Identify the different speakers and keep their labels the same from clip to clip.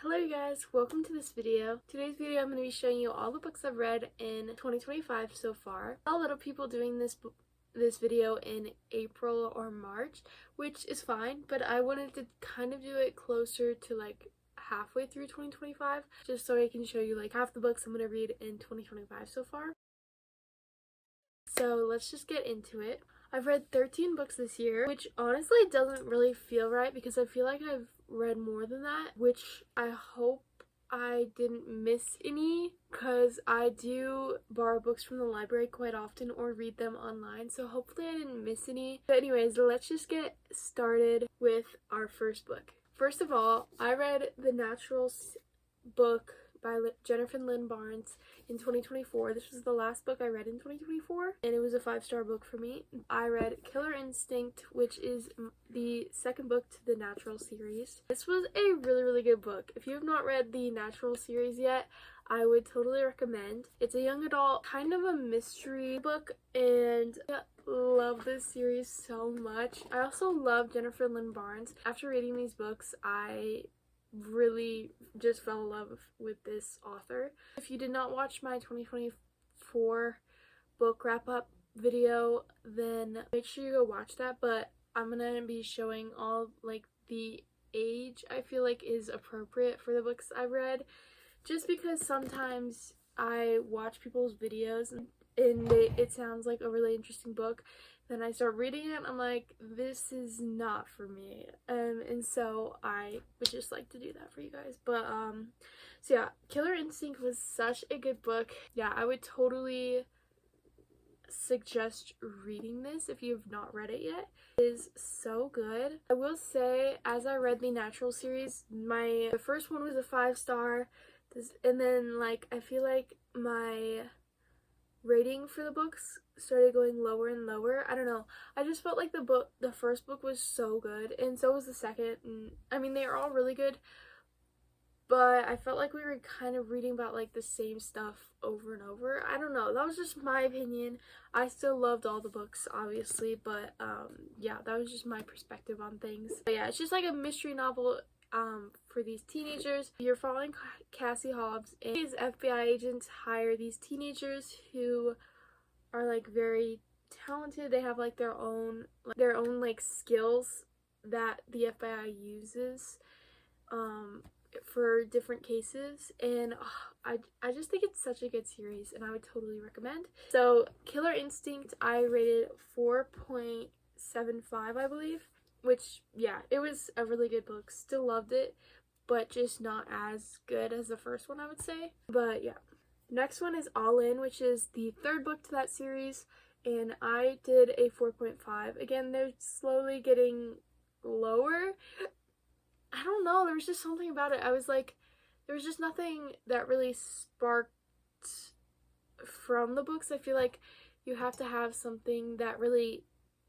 Speaker 1: Hello you guys, welcome to this video. Today's video I'm going to be showing you all the books I've read in 2025 so far. A lot of people doing this video in April or March, which is fine, but I wanted to kind of do it closer to like halfway through 2025 just so I can show you like half the books I'm going to read in 2025 so far. So let's just get into it. I've read 13 books this year, which honestly doesn't really feel right because I feel like I've read more than that, which I hope I didn't miss any because I do borrow books from the library quite often or read them online, so hopefully I didn't miss any. But anyways, let's just get started with our first book. First of all, I read The Naturals book by Jennifer Lynn Barnes in 2024. This was the last book I read in 2024, and it was a 5-star book for me. I read Killer Instinct, which is the second book to the Natural series. This was a really good book. If you have not read the Natural series yet, I would totally recommend. It's a young adult, kind of a mystery book, and I love this series so much. I also love Jennifer Lynn Barnes. After reading these books, I really just fell in love with this author. If you did not watch my 2024 book wrap-up video, then make sure you go watch that, but I'm gonna be showing all like the age I feel like is appropriate for the books I read, just because sometimes I watch people's videos and it sounds like a really interesting book, then I start reading it and I'm like, this is not for me, and so I would just like to do that for you guys. But so yeah, Killer Instinct was such a good book. Yeah, I would totally suggest reading this if you've not read it yet. It is so good. I will say, as I read the Natural series, the first one was a 5-star, and then like I feel like my rating for the books started going lower and lower. I don't know, I just felt like the first book was so good, and so was the second, and I mean they are all really good, but I felt like we were kind of reading about like the same stuff over and over. I don't know, that was just my opinion. I still loved all the books obviously, but yeah, that was just my perspective on things. But yeah, it's just like a mystery novel for these teenagers. You're following Cassie Hobbs, and these FBI agents hire these teenagers who are like very talented. They have like their own like skills that the FBI uses for different cases, and I just think it's such a good series and I would totally recommend. So Killer Instinct I rated 4.75, I believe, which yeah, it was a really good book. Still loved it, but just not as good as the first one, I would say. But yeah, next one is All In, which is the third book to that series, and I did a 4.5. Again, they're slowly getting lower. I don't know, there was just something about it. I was like, there was just nothing that really sparked from the books. I feel like you have to have something that really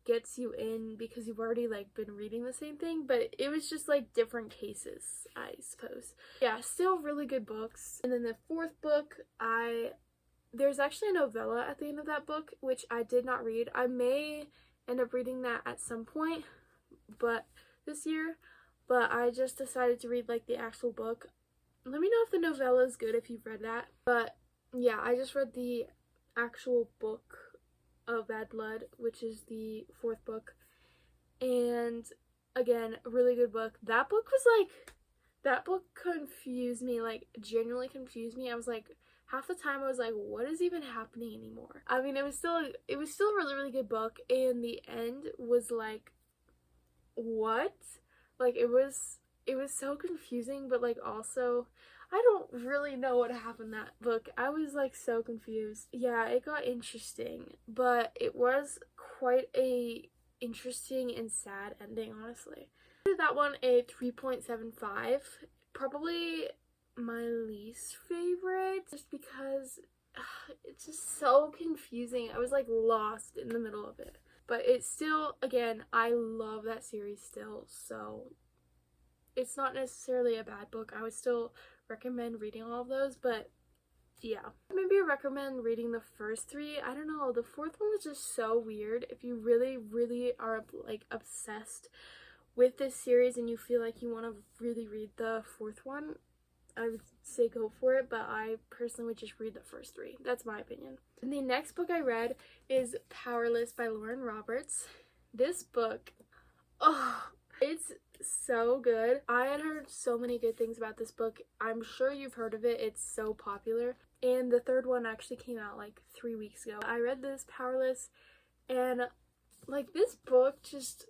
Speaker 1: gets you in because you've already like been reading the same thing, but it was just like different cases, I suppose. Yeah, still really good books. And then the fourth book, there's actually a novella at the end of that book, which I did not read. I may end up reading that at some point but this year, but I just decided to read like the actual book. Let me know if the novella is good if you've read that. But yeah, I just read the actual book of Bad Blood, which is the fourth book, and again, a really good book. That book confused me, like genuinely confused me. I was like, half the time I was like, what is even happening anymore? I mean, it was still a really good book, and the end was like, what? Like it was so confusing, but like also I don't really know what happened in that book. I was like so confused. Yeah, it got interesting, but it was quite a interesting and sad ending, honestly. I did that one a 3.75. Probably my least favorite, just because it's just so confusing. I was like lost in the middle of it. But it's still, again, I love that series still, so it's not necessarily a bad book. I would still recommend reading all of those, but yeah. Maybe I recommend reading the first 3. I don't know, the fourth one was just so weird. If you really are like obsessed with this series and you feel like you want to really read the fourth one, I would say go for it, but I personally would just read the first 3. That's my opinion. And the next book I read is Powerless by Lauren Roberts. This book, oh, it's so good. I had heard so many good things about this book. I'm sure you've heard of it. It's so popular. And the 3rd one actually came out like 3 weeks ago. I read this, Powerless, and like this book just,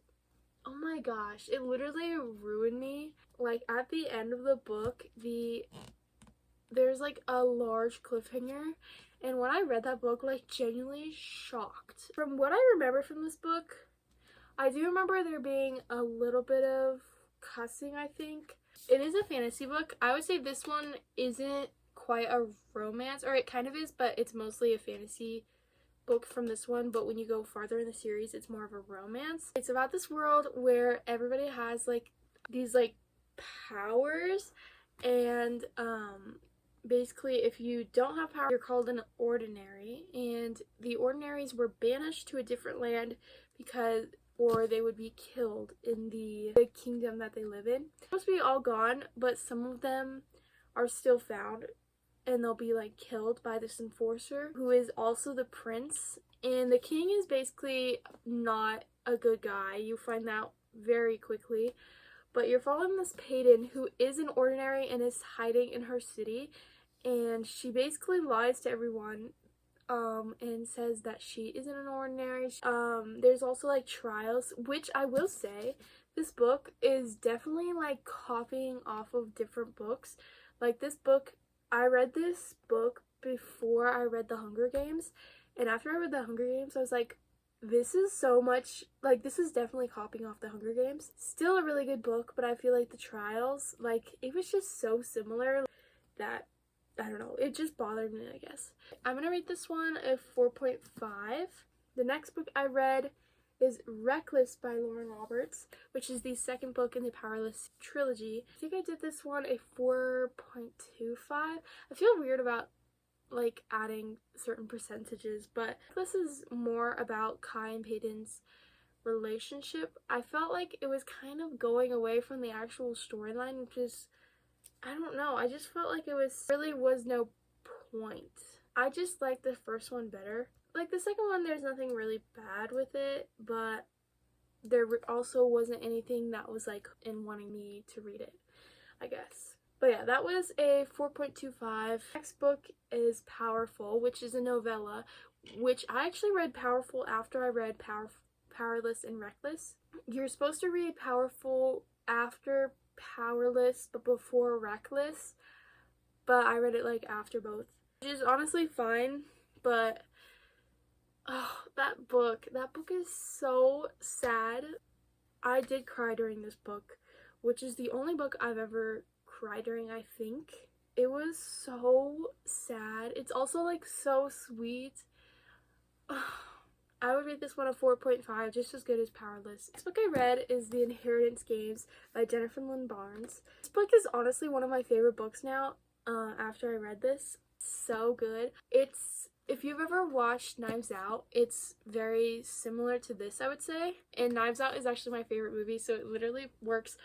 Speaker 1: oh my gosh, it literally ruined me. Like at the end of the book, there's like a large cliffhanger, and when I read that book, like genuinely shocked. From what I remember from this book, I do remember there being a little bit of cussing, I think. It is a fantasy book. I would say this one isn't quite a romance, or it kind of is, but it's mostly a fantasy book from this one. But when you go farther in the series, it's more of a romance. It's about this world where everybody has like these like powers, and basically if you don't have power, you're called an ordinary, and the ordinaries were banished to a different land because, or they would be killed in the kingdom that they live in. They're supposed to be all gone, but some of them are still found, and they'll be like killed by this enforcer who is also the prince. And the king is basically not a good guy. You find that very quickly. But you're following this Payton who is an ordinary and is hiding in her city, and she basically lies to everyone and says that she isn't an ordinary. There's also like trials, which I will say this book is definitely like copying off of different books. Like this book, I read this book before I read The Hunger Games, and after I read The Hunger Games, I was like, this is so much, like, this is definitely copying off The Hunger Games. Still a really good book, but I feel like the trials, like, it was just so similar that, I don't know, it just bothered me, I guess. I'm gonna rate this one a 4.5. The next book I read is Reckless by Lauren Roberts, which is the 2nd book in the Powerless trilogy. I think I did this one a 4.25. I feel weird about like adding certain percentages, but this is more about Kai and Payton's relationship. I felt like it was kind of going away from the actual storyline, which is, I don't know, I just felt like it really was no point. I just like the first one better. Like the second one, there's nothing really bad with it, but there also wasn't anything that was like in wanting me to read it, I guess. But yeah, that was a 4.25. Next book is Powerful, which is a novella, which I actually read Powerful after I read Powerless and Reckless. You're supposed to read Powerful after Powerless but before Reckless, but I read it like after both, which is honestly fine. But oh, that book is so sad. I did cry during this book, which is the only book I've ever cried during, I think. It was so sad. It's also like so sweet. I would rate this one a 4.5, just as good as Powerless. This book I read is The Inheritance Games by Jennifer Lynn Barnes. This book is honestly one of my favorite books now, after I read this. So good. If you've ever watched Knives Out, it's very similar to this, I would say. And Knives Out is actually my favorite movie, so it literally works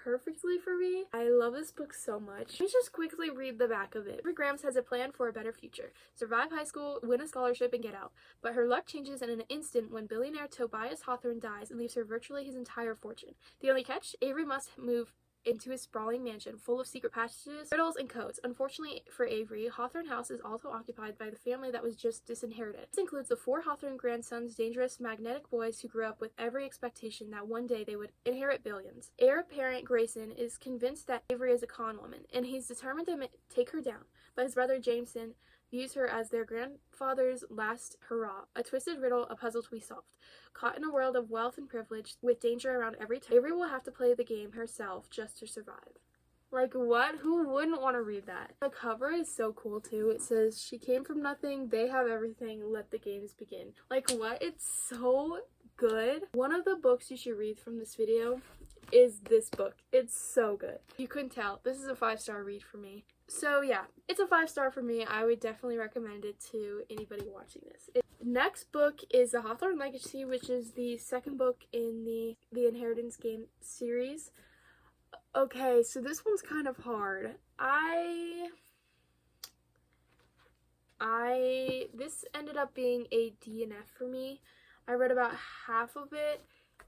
Speaker 1: perfectly for me. I love this book so much. Let me just quickly read the back of it. Avery Grams has a plan for a better future. Survive high school, win a scholarship, and get out. But her luck changes in an instant when billionaire Tobias Hawthorne dies and leaves her virtually his entire fortune. The only catch? Avery must move into his sprawling mansion full of secret passages, riddles, and codes. Unfortunately for Avery, Hawthorne House is also occupied by the family that was just disinherited. This includes the 4 Hawthorne grandsons, dangerous, magnetic boys who grew up with every expectation that one day they would inherit billions. Heir apparent Grayson is convinced that Avery is a con woman, and he's determined to take her down, but his brother Jameson views her as their grandfather's last hurrah, a twisted riddle, a puzzle to be solved. Caught in a world of wealth and privilege, with danger around every turn, Avery will have to play the game herself just to survive. Like, what? Who wouldn't want to read that? The cover is so cool, too. It says, she came from nothing, they have everything, let the games begin. Like, what? It's so good. One of the books you should read from this video is this book. It's so good. You couldn't tell. This is a 5-star read for me. So yeah, it's a 5-star for me. I would definitely recommend it to anybody watching this. Next book is The Hawthorne Legacy, which is the 2nd book in the Inheritance Game series. Okay, so this one's kind of hard. this ended up being a DNF for me. I read about half of it,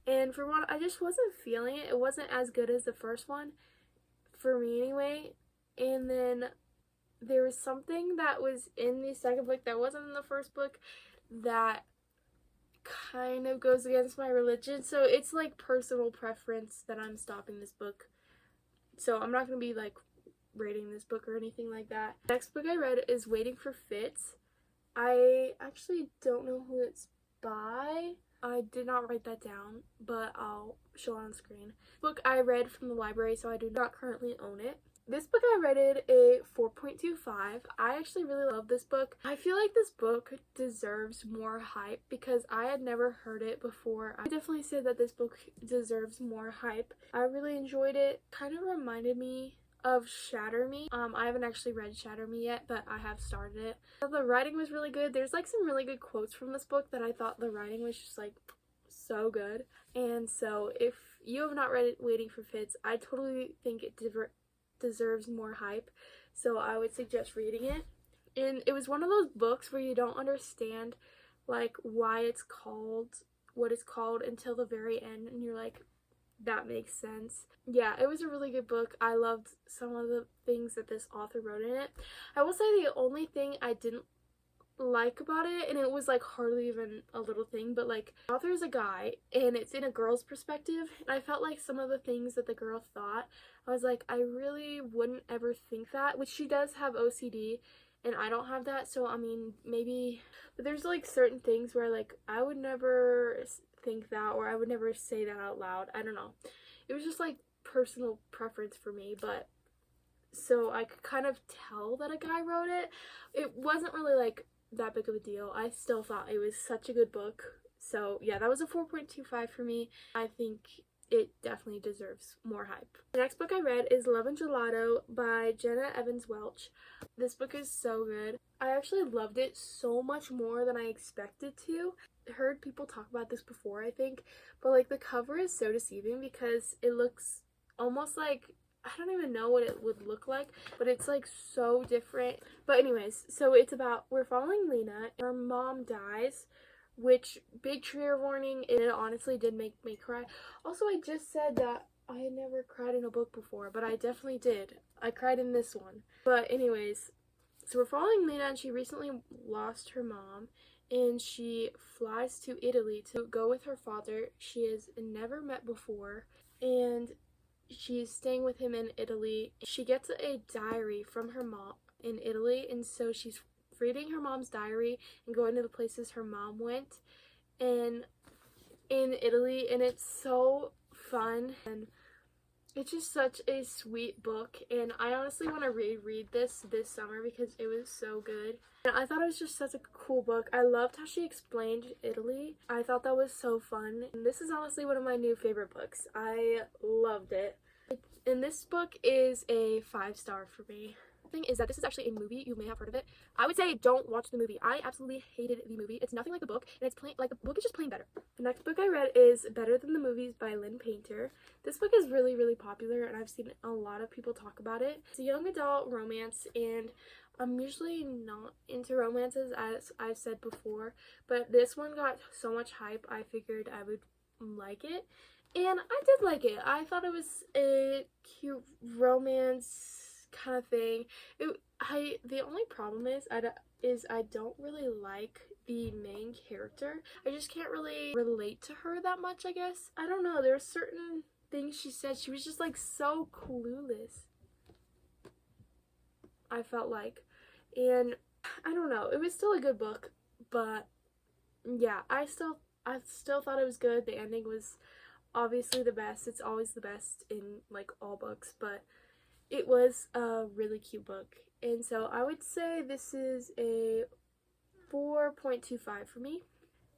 Speaker 1: and for one, I just wasn't feeling it. It wasn't as good as the first one, for me anyway. And then there was something that was in the second book that wasn't in the first book that kind of goes against my religion. So it's like personal preference that I'm stopping this book. So I'm not going to be like rating this book or anything like that. Next book I read is Waiting for Fitz. I actually don't know who it's by. I did not write that down, but I'll show it on screen. Book I read from the library, so I do not currently own it. This book I rated a 4.25. I actually really love this book. I feel like this book deserves more hype because I had never heard it before. I definitely say that this book deserves more hype. I really enjoyed it. Kind of reminded me of Shatter Me. I haven't actually read Shatter Me yet, but I have started it. The writing was really good. There's like some really good quotes from this book that I thought the writing was just like so good. And so if you have not read it, Waiting for Fitz, I totally think it deserves more hype, so I would suggest reading it. And it was one of those books where you don't understand like why it's called what it's called until the very end, and you're like, that makes sense. Yeah, it was a really good book. I loved some of the things that this author wrote in it. I will say the only thing I didn't like about it, and it was like hardly even a little thing, but like the author is a guy and it's in a girl's perspective, and I felt like some of the things that the girl thought, I was like, I really wouldn't ever think that, which she does have OCD and I don't have that, so I mean maybe, but there's like certain things where like I would never think that, or I would never say that out loud. I don't know, it was just like personal preference for me. But so I could kind of tell that a guy wrote it. It wasn't really like that big of a deal. I still thought it was such a good book. So yeah, that was a 4.25 for me. I think it definitely deserves more hype. The next book I read is Love and Gelato by Jenna Evans Welch. This book is so good. I actually loved it so much more than I expected to. I heard people talk about this before, I think, but like the cover is so deceiving because it looks almost like, I don't even know what it would look like, but it's like so different. But anyways, so it's about, we're following Lena. Her mom dies, which, big trigger warning, it honestly did make me cry. Also, I just said that I had never cried in a book before, but I definitely did. I cried in this one. But anyways, so we're following Lena, and she recently lost her mom, and she flies to Italy to go with her father she has never met before, and she's staying with him in Italy. She gets a diary from her mom in Italy, and so she's reading her mom's diary and going to the places her mom went and in Italy, and it's so fun, and it's just such a sweet book, and I honestly want to reread this summer because it was so good. And I thought it was just such a cool book. I loved how she explained Italy. I thought that was so fun, and this is honestly one of my new favorite books. I loved it. And this book is a 5-star for me. Thing is that this is actually a movie. You may have heard of it. I would say don't watch the movie. I absolutely hated the movie. It's nothing like the book, and it's plain, like the book is just plain better. The next book I read is Better Than the Movies by Lynn Painter. This book is really, really popular, and I've seen a lot of people talk about it. It's a young adult romance, and I'm usually not into romances, as I've said before, but this one got so much hype, I figured I would like it, and I did like it. I thought it was a cute romance kind of thing. The only problem is I don't really like the main character. I just can't really relate to her that much, I guess. I don't know, there are certain things she said. She was just like so clueless, I felt like. And I don't know, it was still a good book, but yeah, I still thought it was good. The ending was obviously the best. It's always the best in like all books, but it was a really cute book, and so I would say this is a 4.25 for me.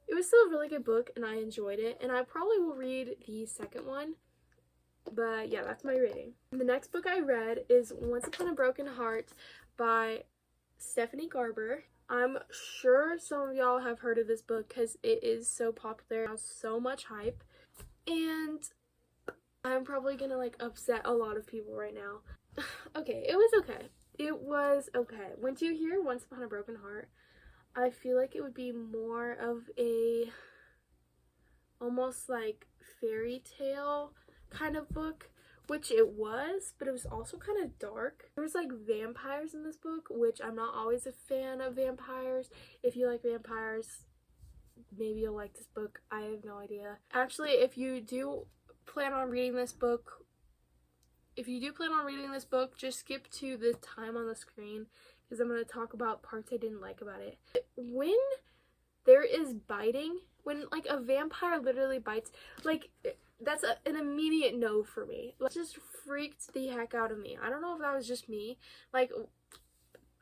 Speaker 1: It was still a really good book, and I enjoyed it, and I probably will read the second one, but yeah, that's my rating. The next book I read is Once Upon a Broken Heart by Stephanie Garber. I'm sure some of y'all have heard of this book because it is so popular, it has so much hype, and I'm probably gonna like upset a lot of people right now. Okay, it was okay. It was okay. When you hear Once Upon a Broken Heart, I feel like it would be more of a almost like fairy tale kind of book, which it was, but it was also kind of dark. There was like vampires in this book, which I'm not always a fan of vampires. If you like vampires, maybe you'll like this book. I have no idea. Actually, if you do plan on reading this book, just skip to the time on the screen because I'm going to talk about parts I didn't like about it. When there is biting, when like a vampire literally bites, like that's an immediate no for me. It just freaked the heck out of me. I don't know if that was just me. Like,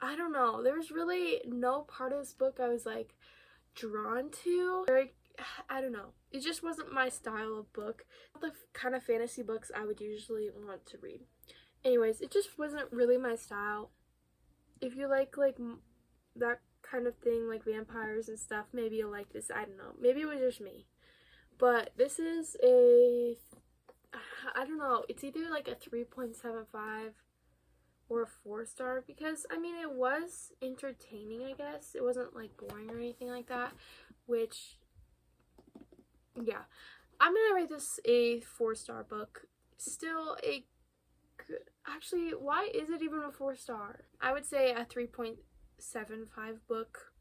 Speaker 1: I don't know. There was really no part of this book I was like drawn to. I don't know. It just wasn't my style of book. The kind of fantasy books I would usually want to read. Anyways, it just wasn't really my style. If you like that kind of thing, like vampires and stuff, maybe you'll like this. I don't know. Maybe it was just me. But this is I don't know. It's either like a 3.75 or a 4-star because, I mean, it was entertaining, I guess. It wasn't like boring or anything like that, which, yeah. I'm gonna rate this a 4-star book. Still a good, actually, why is it even a 4-star? I would say a 3.75 book.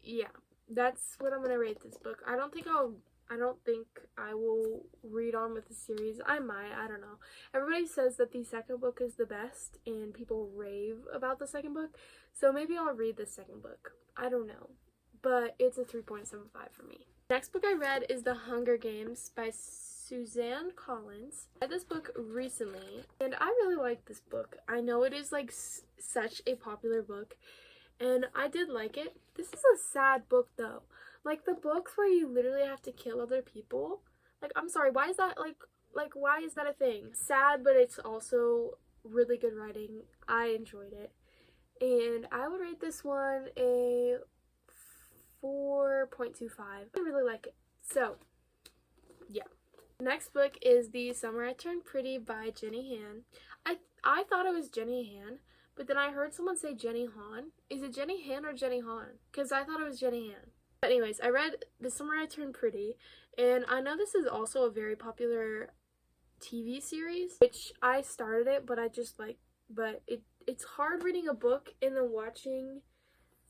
Speaker 1: Yeah, that's what I'm gonna rate this book. I don't think I will read on with the series. I might, I don't know. Everybody says that the second book is the best and people rave about the second book. So maybe I'll read the second book. I don't know. But it's a 3.75 for me. Next book I read is The Hunger Games by Suzanne Collins. I read this book recently and I really like this book. I know it is like such a popular book and I did like it. This is a sad book though. Like the books where you literally have to kill other people. Like, I'm sorry, why is that like why is that a thing? Sad, but it's also really good writing. I enjoyed it. And I would rate this one a 4.25. I really like it. So, yeah. Next book is The Summer I Turned Pretty by Jenny Han. I thought it was Jenny Han, but then I heard someone say Jenny Han. Is it Jenny Han or Jenny Han? Because I thought it was Jenny Han. But anyways, I read The Summer I Turned Pretty, and I know this is also a very popular TV series, which I started it, but I just like, but it's hard reading a book and then watching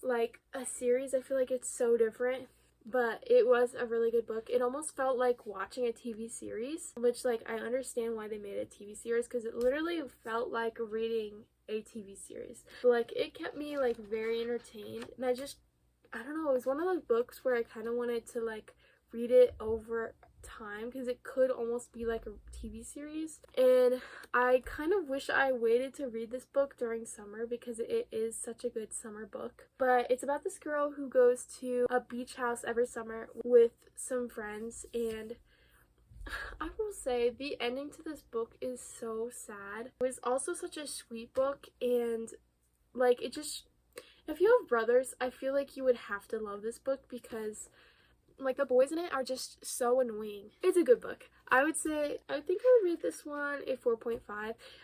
Speaker 1: like a series. I feel like it's so different. But it was a really good book. It almost felt like watching a TV series, which like I understand why they made a TV series because it literally felt like reading a TV series. But like it kept me like very entertained, and I don't know, it was one of those books where I kind of wanted to like read it over time because it could almost be like a TV series. And I kind of wish I waited to read this book during summer because it is such a good summer book. But it's about this girl who goes to a beach house every summer with some friends, and I will say the ending to this book is so sad. It was also such a sweet book, and like it just, if you have brothers, I feel like you would have to love this book because like the boys in it are just so annoying. It's a good book. I think I would rate this one a 4.5.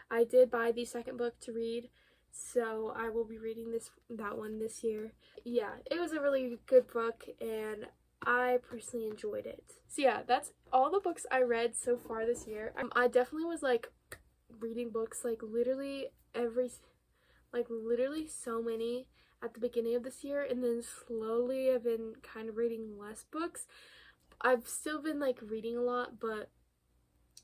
Speaker 1: I did buy the second book to read, so I will be reading that one this year. Yeah, it was a really good book and I personally enjoyed it. So yeah, that's all the books I read so far this year. I definitely was like reading books like literally so many at the beginning of this year, and then slowly I've been kind of reading less books. I've still been like reading a lot, but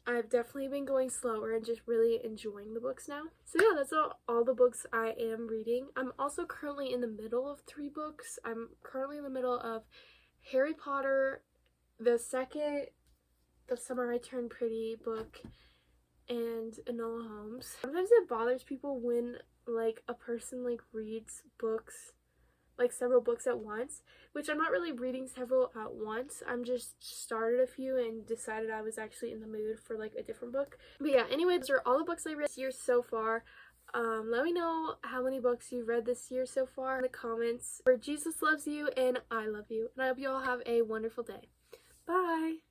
Speaker 1: I've definitely been going slower and just really enjoying the books now. So yeah, that's all the books I am reading. I'm also currently in the middle of 3 books. I'm currently in the middle of Harry Potter, the Summer I Turned Pretty book, and Enola Holmes. Sometimes it bothers people when like a person like reads books, like several books at once, which I'm not really reading several at once. I'm just started a few and decided I was actually in the mood for like a different book. But yeah, anyway, those are all the books I read this year so far. Let me know how many books you've read this year so far in the comments. For Jesus loves you and I love you. And I hope you all have a wonderful day. Bye!